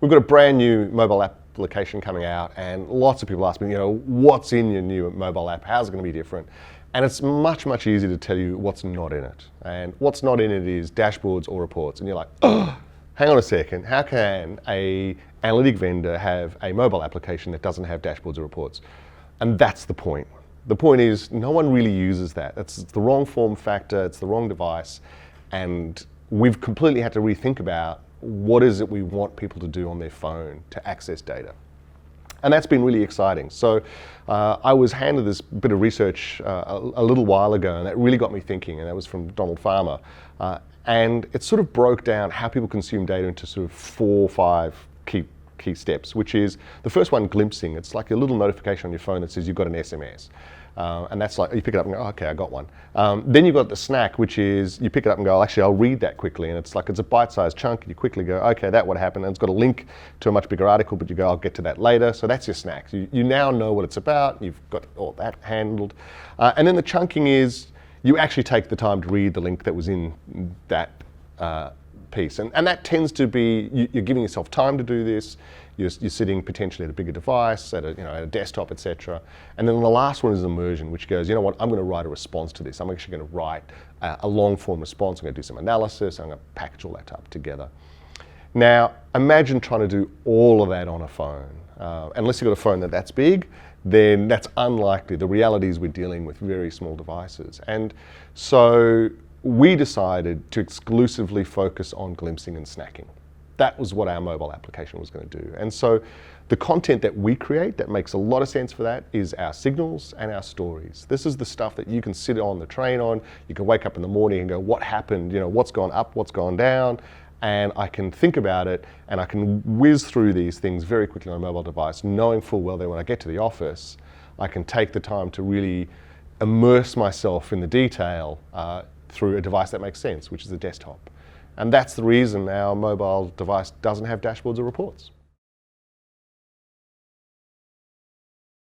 We've got a brand new mobile application coming out, and lots of people ask me, what's in your new mobile app? How's it going to be different? And it's much, much easier to tell you what's not in it. And what's not in it is dashboards or reports. And you're like, oh, hang on a second. How can an analytic vendor have a mobile application that doesn't have dashboards or reports? And that's the point. The point is no one really uses that. It's the wrong form factor, it's the wrong device, and we've completely had to rethink about what is it we want people to do on their phone to access data. And that's been really exciting. So I was handed this bit of research a little while ago, and that really got me thinking, and that was from Donald Farmer. And it sort of broke down how people consume data into sort of 4 or 5 key steps, which is the first one, glimpsing. It's like a little notification on your phone that says you've got an SMS. And that's like, you pick it up and go, oh, okay, I got one. Then you've got the snack, which is you pick it up and go, actually, I'll read that quickly. And it's like, it's a bite-sized chunk, and you quickly go, okay, that would happen. And it's got a link to a much bigger article, but you go, I'll get to that later. So that's your snack. You now know what it's about. You've got all that handled. And then the chunking is you actually take the time to read the link that was in that piece. And that tends to be, you're giving yourself time to do this. You're sitting potentially at a bigger device, at a desktop, etc. And then the last one is immersion, which goes, you know what, I'm going to write a response to this. I'm actually going to write a long form response. I'm going to do some analysis. I'm going to package all that up together. Now, imagine trying to do all of that on a phone. Unless you've got a phone that's big, then that's unlikely. The reality is we're dealing with very small devices. And so we decided to exclusively focus on glimpsing and snacking. That was what our mobile application was going to do. And so the content that we create that makes a lot of sense for that is our signals and our stories. This is the stuff that you can sit on the train on. You can wake up in the morning and go, what happened? What's gone up, what's gone down? And I can think about it, and I can whiz through these things very quickly on a mobile device, knowing full well that when I get to the office, I can take the time to really immerse myself in the detail through a device that makes sense, which is a desktop. And that's the reason our mobile device doesn't have dashboards or reports.